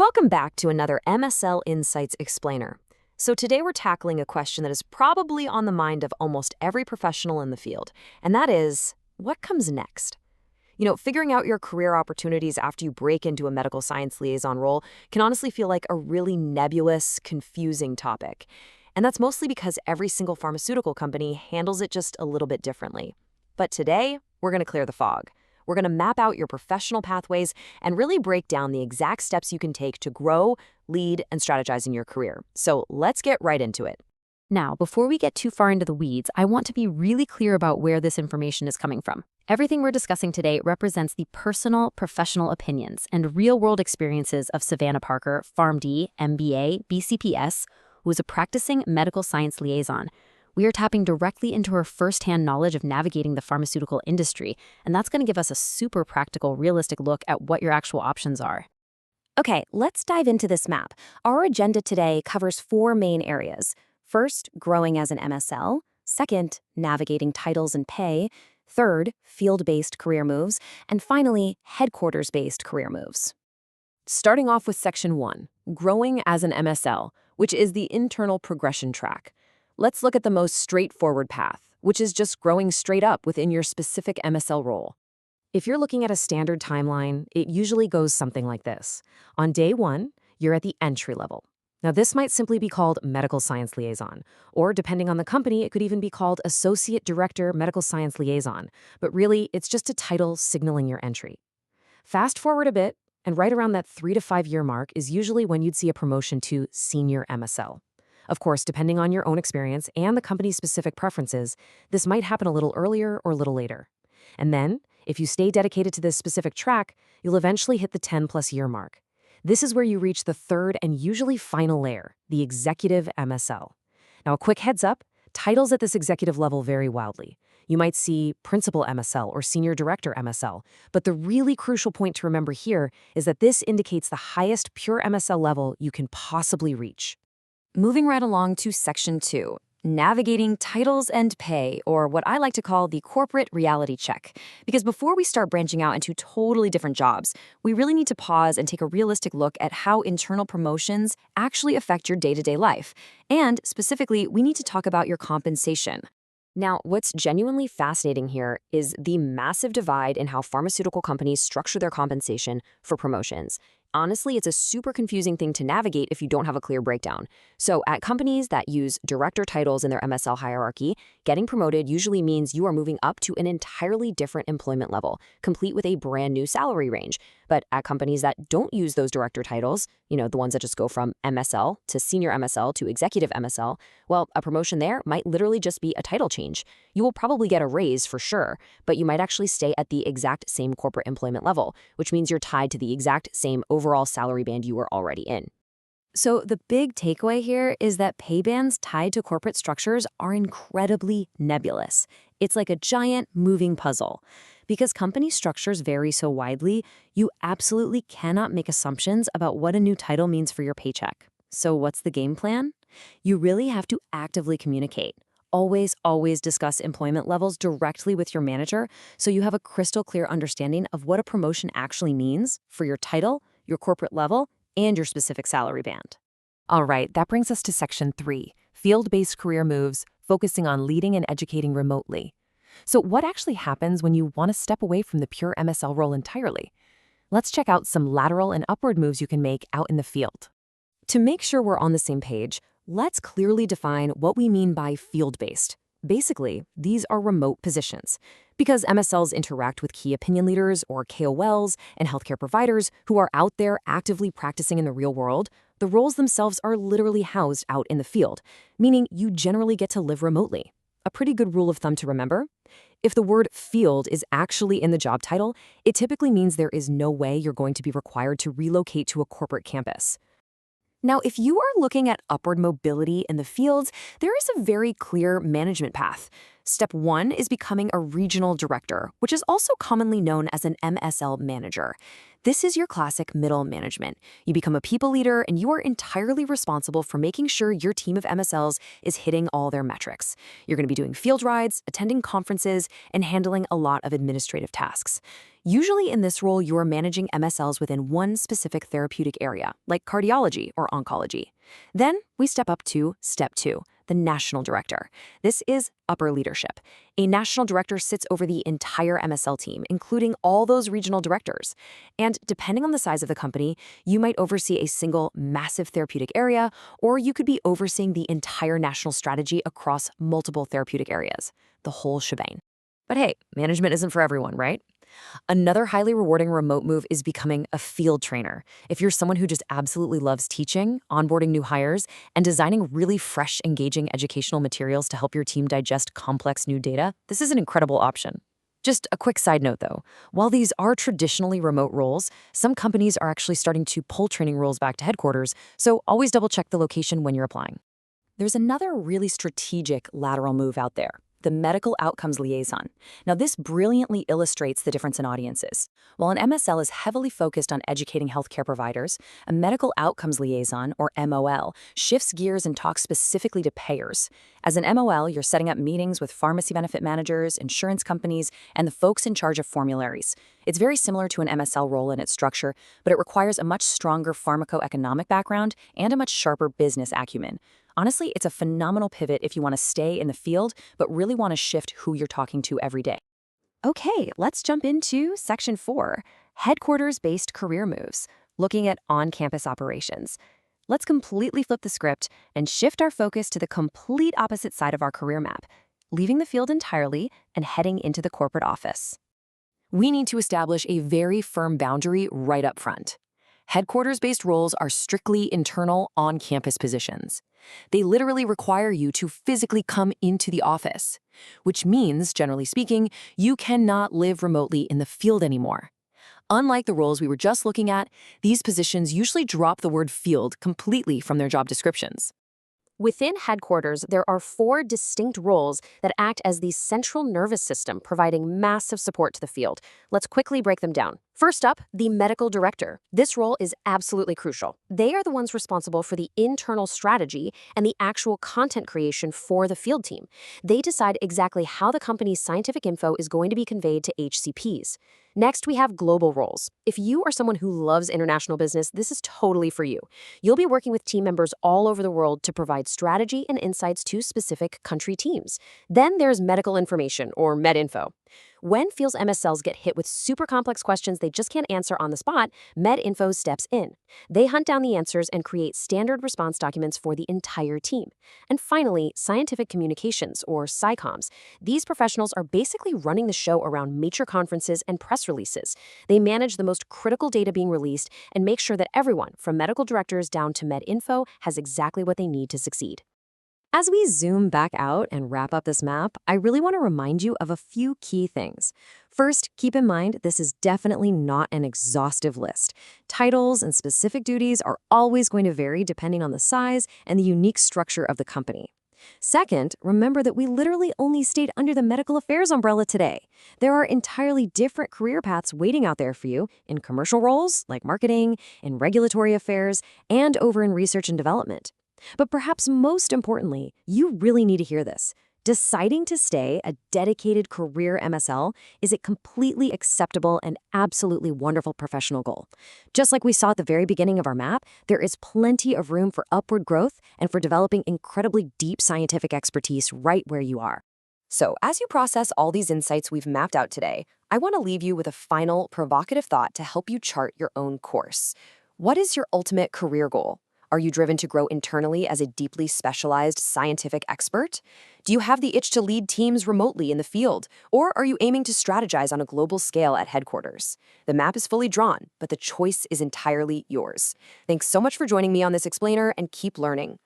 Welcome back to another MSL Insights Explainer. So today we're tackling a question that is probably on the mind of almost every professional in the field, and that is, what comes next? Figuring out your career opportunities after you break into a medical science liaison role can honestly feel like a really nebulous, confusing topic. And that's mostly because every single pharmaceutical company handles it just a little bit differently. But today, we're going to clear the fog. We're going to map out your professional pathways and really break down the exact steps you can take to grow, lead, and strategize in your career. So let's get right into it. Now, before we get too far into the weeds, I want to be really clear about where this information is coming from. Everything we're discussing today represents the personal, professional opinions and real-world experiences of Savannah Parker, PharmD, MBA, BCPS, who is a practicing medical science liaison. We are tapping directly into her firsthand knowledge of navigating the pharmaceutical industry, and that's going to give us a super practical, realistic look at what your actual options are. Okay, let's dive into this map. Our agenda today covers 4 main areas. First, growing as an MSL. Second, navigating titles and pay. Third, field-based career moves. And finally, headquarters-based career moves. Starting off with Section 1, growing as an MSL, which is the internal progression track. Let's look at the most straightforward path, which is just growing straight up within your specific MSL role. If you're looking at a standard timeline, it usually goes something like this. On day 1, you're at the entry level. Now, this might simply be called Medical Science Liaison, or depending on the company, it could even be called Associate Director Medical Science Liaison, but really, it's just a title signaling your entry. Fast forward a bit, and right around that 3 to 5 year mark is usually when you'd see a promotion to Senior MSL. Of course, depending on your own experience and the company's specific preferences, this might happen a little earlier or a little later. And then, if you stay dedicated to this specific track, you'll eventually hit the 10+ year mark. This is where you reach the third and usually final layer, the Executive MSL. Now, a quick heads up, titles at this executive level vary wildly. You might see Principal MSL or Senior Director MSL, but the really crucial point to remember here is that this indicates the highest pure MSL level you can possibly reach. Moving right along to Section 2, navigating titles and pay, or what I like to call the corporate reality check. Because before we start branching out into totally different jobs, we really need to pause and take a realistic look at how internal promotions actually affect your day-to-day life. And specifically, we need to talk about your compensation. Now, what's genuinely fascinating here is the massive divide in how pharmaceutical companies structure their compensation for promotions. Honestly, it's a super confusing thing to navigate if you don't have a clear breakdown. So at companies that use director titles in their MSL hierarchy, getting promoted usually means you are moving up to an entirely different employment level, complete with a brand new salary range. But at companies that don't use those director titles, the ones that just go from MSL to Senior MSL to Executive MSL, well, a promotion there might literally just be a title change. You will probably get a raise for sure, but you might actually stay at the exact same corporate employment level, which means you're tied to the exact same overall salary band you were already in. So the big takeaway here is that pay bands tied to corporate structures are incredibly nebulous. It's like a giant moving puzzle. Because company structures vary so widely, you absolutely cannot make assumptions about what a new title means for your paycheck. So what's the game plan? You really have to actively communicate. Always discuss employment levels directly with your manager so you have a crystal clear understanding of what a promotion actually means for your title, your corporate level, and your specific salary band. All right, that brings us to Section 3, field-based career moves, focusing on leading and educating remotely. So what actually happens when you want to step away from the pure MSL role entirely? Let's check out some lateral and upward moves you can make out in the field. To make sure we're on the same page, let's clearly define what we mean by field-based. Basically, these are remote positions. Because MSLs interact with key opinion leaders or KOLs and healthcare providers who are out there actively practicing in the real world, the roles themselves are literally housed out in the field, meaning you generally get to live remotely. A pretty good rule of thumb to remember: if the word field is actually in the job title, it typically means there is no way you're going to be required to relocate to a corporate campus. Now, if you are looking at upward mobility in the fields, there is a very clear management path. Step 1 is becoming a regional director, which is also commonly known as an MSL manager. This is your classic middle management. You become a people leader, and you are entirely responsible for making sure your team of MSLs is hitting all their metrics. You're going to be doing field rides, attending conferences, and handling a lot of administrative tasks. Usually in this role, you're managing MSLs within one specific therapeutic area, like cardiology or oncology. Then we step up to step 2, the national director. This is upper leadership. A national director sits over the entire MSL team, including all those regional directors. And depending on the size of the company, you might oversee a single massive therapeutic area, or you could be overseeing the entire national strategy across multiple therapeutic areas, the whole shebang. But hey, management isn't for everyone, right? Another highly rewarding remote move is becoming a field trainer. If you're someone who just absolutely loves teaching, onboarding new hires, and designing really fresh, engaging educational materials to help your team digest complex new data, this is an incredible option. Just a quick side note though, while these are traditionally remote roles, some companies are actually starting to pull training roles back to headquarters, so always double check the location when you're applying. There's another really strategic lateral move out there, the Medical Outcomes Liaison. Now, this brilliantly illustrates the difference in audiences. While an MSL is heavily focused on educating healthcare providers, a Medical Outcomes Liaison, or MOL, shifts gears and talks specifically to payers. As an MOL, you're setting up meetings with pharmacy benefit managers, insurance companies, and the folks in charge of formularies. It's very similar to an MSL role in its structure, but it requires a much stronger pharmacoeconomic background and a much sharper business acumen. Honestly, it's a phenomenal pivot if you want to stay in the field, but really want to shift who you're talking to every day. Okay, let's jump into Section 4, Headquarters-Based Career Moves, looking at on-campus operations. Let's completely flip the script and shift our focus to the complete opposite side of our career map, leaving the field entirely and heading into the corporate office. We need to establish a very firm boundary right up front. Headquarters-based roles are strictly internal, on-campus positions. They literally require you to physically come into the office, which means, generally speaking, you cannot live remotely in the field anymore. Unlike the roles we were just looking at, these positions usually drop the word field completely from their job descriptions. Within headquarters, there are 4 distinct roles that act as the central nervous system, providing massive support to the field. Let's quickly break them down. First up, the medical director. This role is absolutely crucial. They are the ones responsible for the internal strategy and the actual content creation for the field team. They decide exactly how the company's scientific info is going to be conveyed to HCPs. Next, we have global roles. If you are someone who loves international business, this is totally for you. You'll be working with team members all over the world to provide strategy and insights to specific country teams. Then there's medical information, or MedInfo. When Field's MSLs get hit with super complex questions they just can't answer on the spot, MedInfo steps in. They hunt down the answers and create standard response documents for the entire team. And finally, scientific communications, or SciComms. These professionals are basically running the show around major conferences and press releases. They manage the most critical data being released and make sure that everyone, from medical directors down to MedInfo, has exactly what they need to succeed. As we zoom back out and wrap up this map, I really want to remind you of a few key things. First, keep in mind this is definitely not an exhaustive list. Titles and specific duties are always going to vary depending on the size and the unique structure of the company. Second, remember that we literally only stayed under the medical affairs umbrella today. There are entirely different career paths waiting out there for you in commercial roles, like marketing, in regulatory affairs, and over in research and development. But perhaps most importantly, you really need to hear this. Deciding to stay a dedicated career MSL is a completely acceptable and absolutely wonderful professional goal. Just like we saw at the very beginning of our map, there is plenty of room for upward growth and for developing incredibly deep scientific expertise right where you are. So, as you process all these insights we've mapped out today, I want to leave you with a final provocative thought to help you chart your own course. What is your ultimate career goal? Are you driven to grow internally as a deeply specialized scientific expert? Do you have the itch to lead teams remotely in the field? Or are you aiming to strategize on a global scale at headquarters? The map is fully drawn, but the choice is entirely yours. Thanks so much for joining me on this explainer, and keep learning.